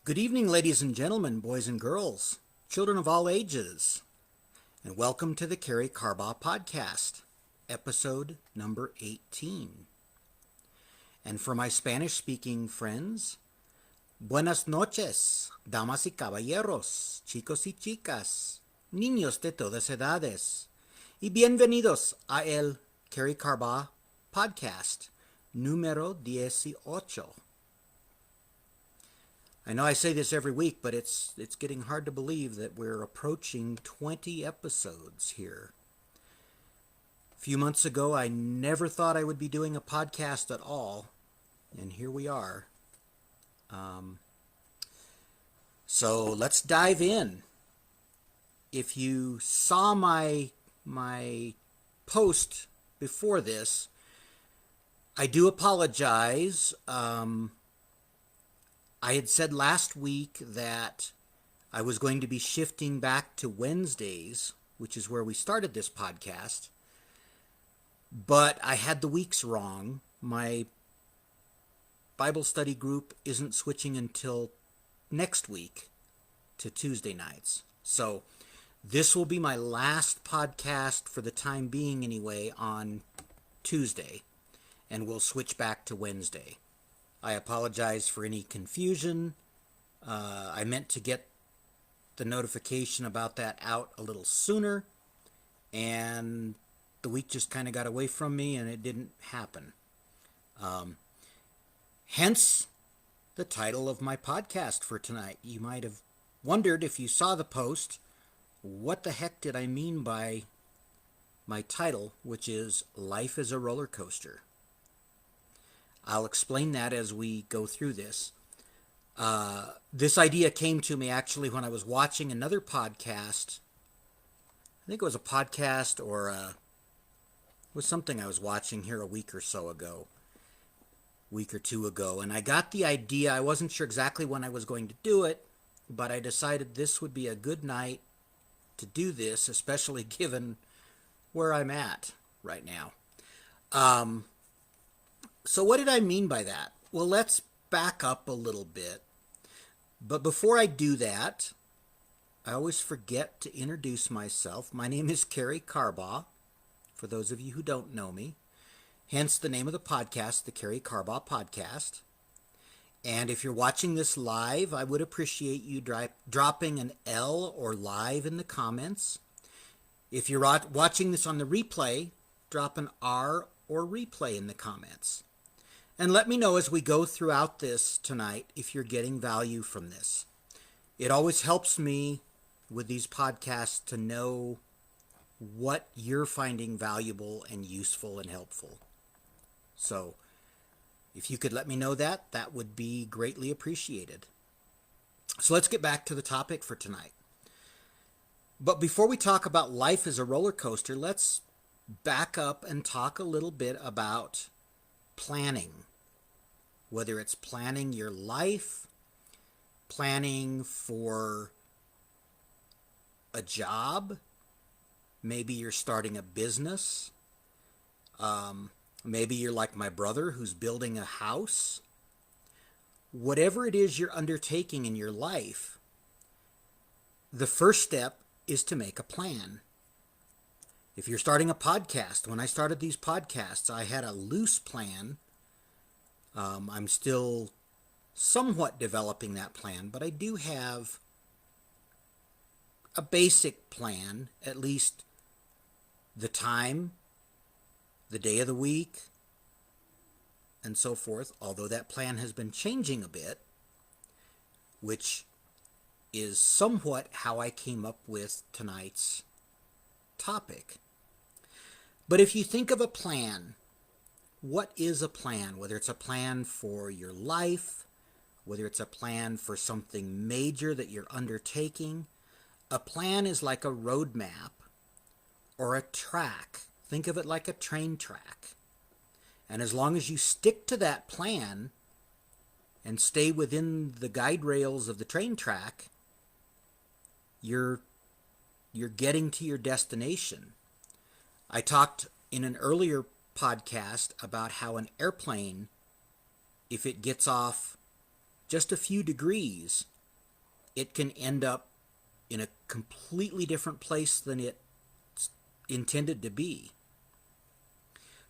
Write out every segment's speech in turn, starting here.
Good evening, ladies and gentlemen, boys and girls, children of all ages, and welcome to the Karey Carbaugh podcast, episode number 18. And for my Spanish-speaking friends, buenas noches, damas y caballeros, chicos y chicas, niños de todas edades, y bienvenidos a el Karey Carbaugh podcast, número 18. I know I say this every week, but it's getting hard to believe that we're approaching 20 episodes here. A few months ago, I never thought I would be doing a podcast at all, and here we are. So let's dive in. If you saw my post before this, I do apologize. I had said last week that I was going to be shifting back to Wednesdays, which is where we started this podcast, but I had the weeks wrong. My Bible study group isn't switching until next week to Tuesday nights. So this will be my last podcast for the time being anyway on Tuesday, and we'll switch back to Wednesday. I apologize for any confusion. I meant to get the notification about that out a little sooner, and the week just kind of got away from me and it didn't happen. Hence the title of my podcast for tonight. You might have wondered, if you saw the post, what the heck did I mean by my title, which is Life is a Roller Coaster. I'll explain that as we go through this. This idea came to me actually when I was watching another podcast. I think it was a podcast or it was something I was watching here a week or two ago. And I got the idea. I wasn't sure exactly when I was going to do it, but I decided this would be a good night to do this, especially given where I'm at right now. So what did I mean by that? Well, let's back up a little bit. But before I do that, I always forget to introduce myself. My name is Karey Carbaugh, for those of you who don't know me. Hence the name of the podcast, the Karey Carbaugh Podcast. And if you're watching this live, I would appreciate you dropping an L or live in the comments. If you're watching this on the replay, drop an R or replay in the comments. And let me know as we go throughout this tonight if you're getting value from this. It always helps me with these podcasts to know what you're finding valuable and useful and helpful. So if you could let me know that, that would be greatly appreciated. So let's get back to the topic for tonight. But before we talk about life as a roller coaster, let's back up and talk a little bit about planning. Whether it's planning your life, planning for a job, maybe you're starting a business, maybe you're like my brother who's building a house. Whatever it is you're undertaking in your life, the first step is to make a plan. If you're starting a podcast, when I started these podcasts, I had a loose plan. I'm still somewhat developing that plan, but I do have a basic plan, at least the time, the day of the week, and so forth, although that plan has been changing a bit, which is somewhat how I came up with tonight's topic. But if you think of a plan, what is a plan? Whether it's a plan for your life, whether it's a plan for something major that you're undertaking, a plan is like a road map or a track. Think of it like a train track. And as long as you stick to that plan and stay within the guide rails of the train track, you're getting to your destination. I talked in an earlier podcast about how an airplane, if it gets off just a few degrees it can end up in a completely different place than it's intended to be.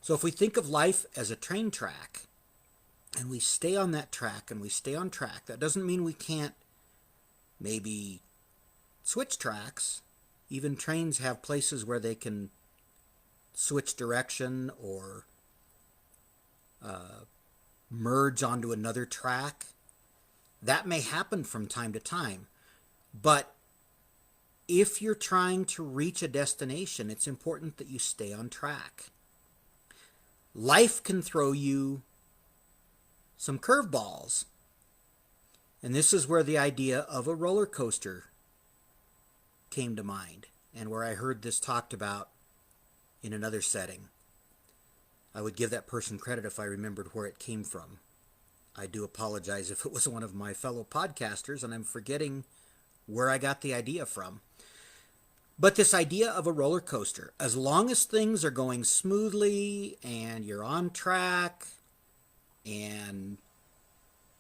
So if we think of life as a train track, and we stay on that track and we stay on track, that doesn't mean we can't maybe switch tracks. Even trains have places where they can switch direction or merge onto another track. That may happen from time to time. But if you're trying to reach a destination, it's important that you stay on track. Life can throw you some curveballs. And this is where the idea of a roller coaster came to mind, and where I heard this talked about in another setting. I would give that person credit if I remembered where it came from. I do apologize if it was one of my fellow podcasters and I'm forgetting where I got the idea from. But this idea of a roller coaster, as long as things are going smoothly and you're on track and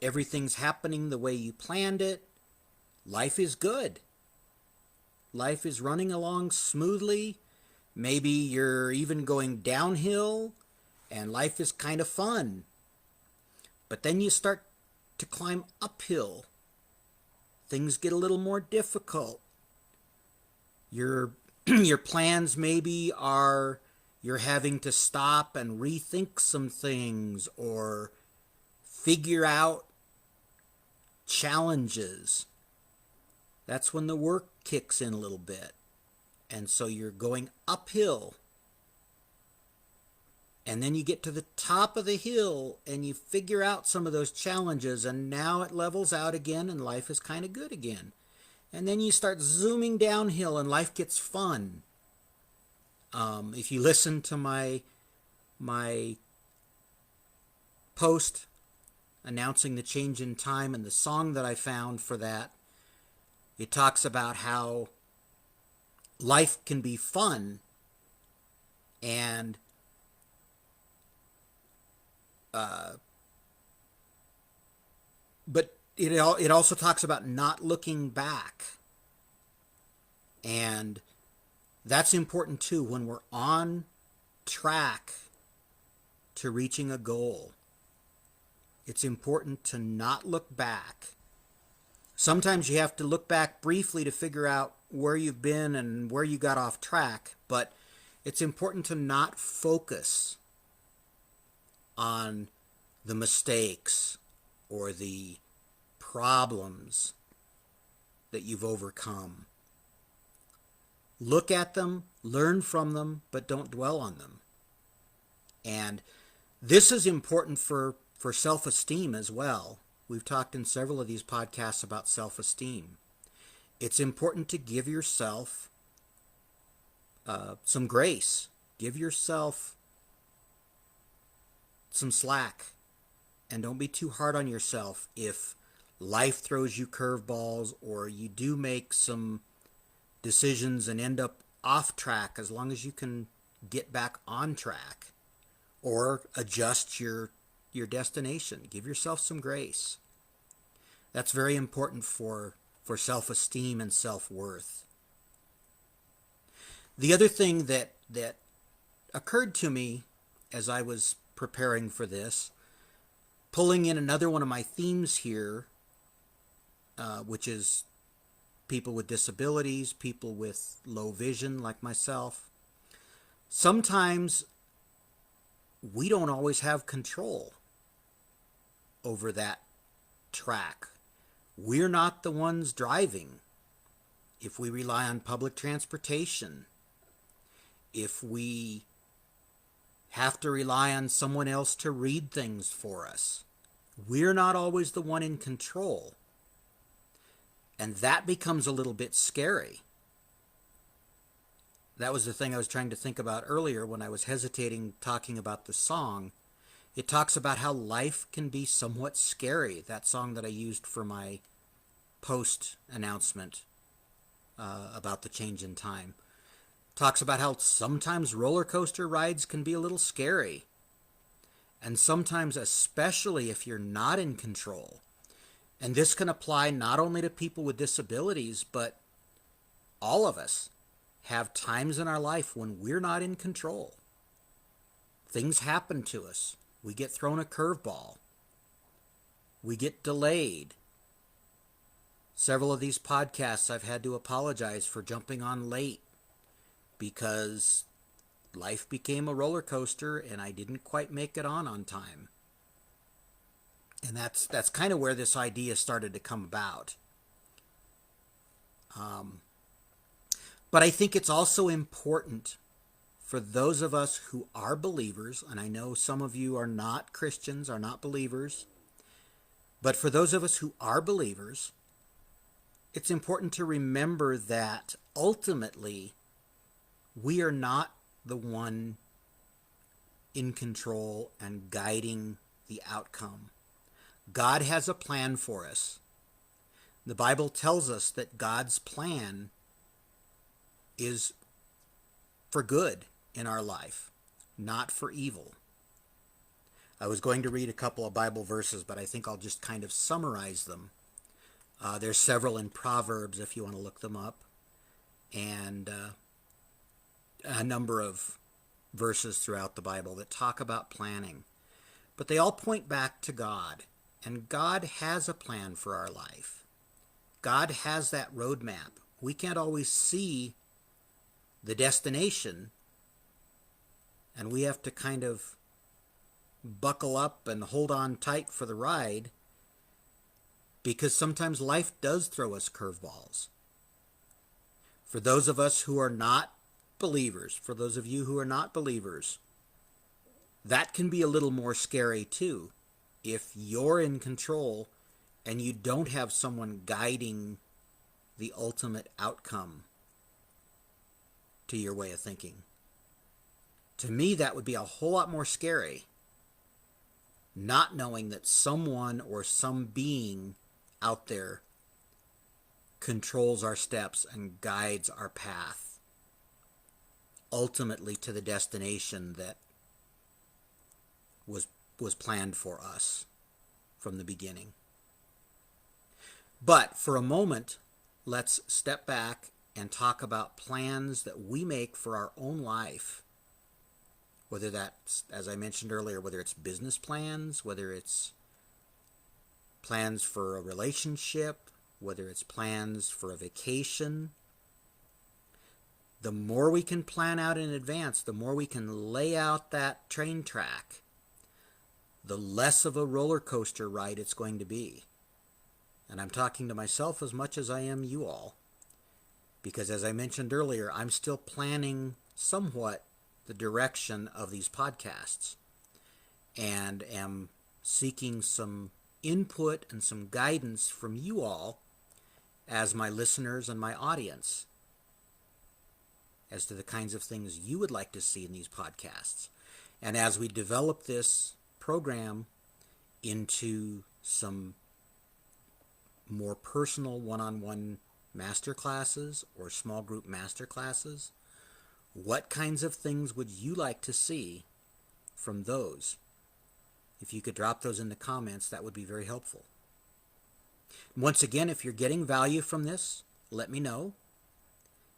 everything's happening the way you planned it, life is good. Life is running along smoothly. Maybe you're even going downhill and life is kind of fun. But then you start to climb uphill. Things get a little more difficult. Your plans maybe are you're having to stop and rethink some things or figure out challenges. That's when the work kicks in a little bit. And so you're going uphill. And then you get to the top of the hill and you figure out some of those challenges, and now it levels out again and life is kind of good again. And then you start zooming downhill and life gets fun. If you listen to my post announcing the change in time and the song that I found for that, it talks about how life can be fun and but it also talks about not looking back. And that's important too when we're on track to reaching a goal. It's important to not look back. Sometimes you have to look back briefly to figure out where you've been and where you got off track, but it's important to not focus on the mistakes or the problems that you've overcome. Look at them, learn from them, but don't dwell on them. And this is important for self-esteem as well. We've talked in several of these podcasts about self-esteem. It's important to give yourself some grace. Give yourself some slack. And don't be too hard on yourself if life throws you curveballs or you do make some decisions and end up off track, as long as you can get back on track or adjust your destination. Give yourself some grace. That's very important for self-esteem and self-worth. The other thing that occurred to me as I was preparing for this, pulling in another one of my themes here, which is people with disabilities, people with low vision like myself. Sometimes we don't always have control over that track. We're not the ones driving. If we rely on public transportation, if we have to rely on someone else to read things for us, we're not always the one in control. And that becomes a little bit scary. That was the thing I was trying to think about earlier when I was hesitating talking about the song. It talks about how life can be somewhat scary. That song that I used for my post announcement about the change in time talks about how sometimes roller coaster rides can be a little scary. And sometimes, especially if you're not in control, And this can apply not only to people with disabilities, but all of us have times in our life when we're not in control. Things happen to us. We get thrown a curveball. We get delayed. Several of these podcasts I've had to apologize for jumping on late because life became a roller coaster and I didn't quite make it on time. And that's kind of where this idea started to come about. But I think it's also important for those of us who are believers, and I know some of you are not Christians, are not believers, but for those of us who are believers, it's important to remember that ultimately we are not the one in control and guiding the outcome. God has a plan for us. The Bible tells us that God's plan is for good in our life, not for evil. I was going to read a couple of Bible verses, but I think I'll just kind of summarize them. There's several in Proverbs if you want to look them up, and a number of verses throughout the Bible that talk about planning. But they all point back to God, and God has a plan for our life. God has that roadmap. We can't always see the destination, and we have to kind of buckle up and hold on tight for the ride, because sometimes life does throw us curveballs. For those of us who are not believers, for those of you who are not believers, that can be a little more scary too. If you're in control and you don't have someone guiding the ultimate outcome to your way of thinking. To me, that would be a whole lot more scary, not knowing that someone or some being out there controls our steps and guides our path, ultimately to the destination that was planned for us from the beginning. But for a moment, let's step back and talk about plans that we make for our own life. Whether that's, as I mentioned earlier, whether it's business plans, whether it's plans for a relationship, whether it's plans for a vacation. The more we can plan out in advance, the more we can lay out that train track, the less of a roller coaster ride it's going to be. And I'm talking to myself as much as I am you all, because as I mentioned earlier, I'm still planning somewhat the direction of these podcasts and am seeking some input and some guidance from you all as my listeners and my audience as to the kinds of things you would like to see in these podcasts. And as we develop this program into some more personal one-on-one masterclasses or small group masterclasses, what kinds of things would you like to see from those? If you could drop those in the comments, that would be very helpful. Once again, if you're getting value from this, let me know.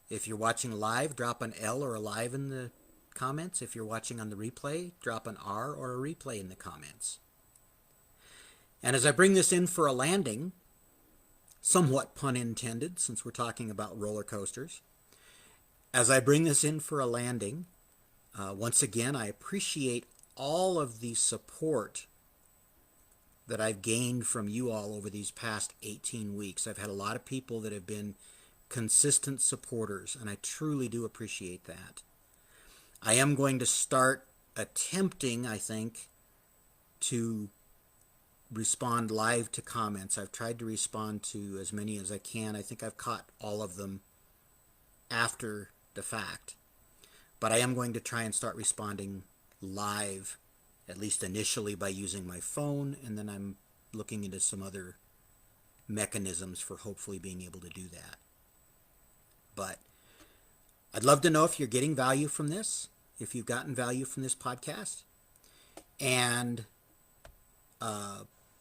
If you're watching live, drop an L or a live in the comments. If you're watching on the replay, drop an R or a replay in the comments. And as I bring this in for a landing, somewhat pun intended, since we're talking about roller coasters, as I bring this in for a landing, once again, I appreciate all of the support that I've gained from you all over these past 18 weeks. I've had a lot of people that have been consistent supporters, and I truly do appreciate that. I am going to start attempting, I think, to respond live to comments. I've tried to respond to as many as I can. I think I've caught all of them after the fact. But I am going to try and start responding live, at least initially by using my phone, and then I'm looking into some other mechanisms for hopefully being able to do that. But I'd love to know if you're getting value from this, if you've gotten value from this podcast. And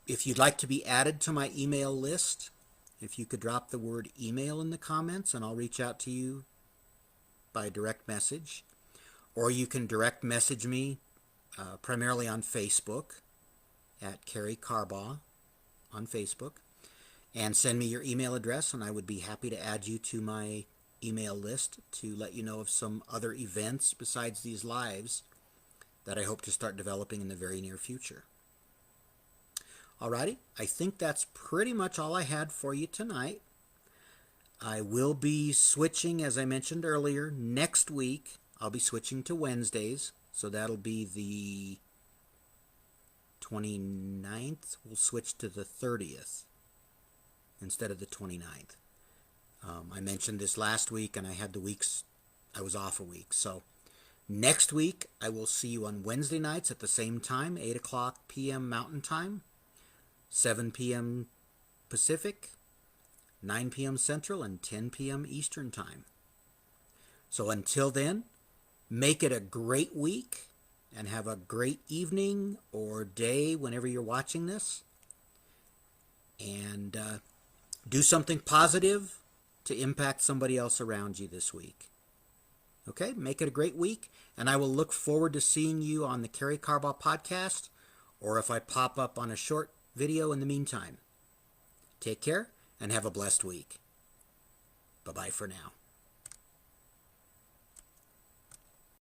If you'd like to be added to my email list, if you could drop the word email in the comments and I'll reach out to you by direct message. Or you can direct message me primarily on Facebook at Karey Carbaugh on Facebook and send me your email address, and I would be happy to add you to my email list to let you know of some other events besides these lives that I hope to start developing in the very near future. Alrighty, I think that's pretty much all I had for you tonight. I will be switching, as I mentioned earlier, next week. I'll be switching to Wednesdays, so that'll be the 29th. We'll switch to the 30th instead of the 29th. I mentioned this last week, and I had the weeks, I was off a week. So next week, I will see you on Wednesday nights at the same time, 8 o'clock p.m. Mountain Time, 7 p.m. Pacific, 9 p.m. Central, and 10 p.m. Eastern Time. So until then, make it a great week and have a great evening or day whenever you're watching this. And do something positive to impact somebody else around you this week. Okay, make it a great week, and I will look forward to seeing you on the Karey Carbaugh podcast, or if I pop up on a short video in the meantime. Take care and have a blessed week. Bye-bye for now.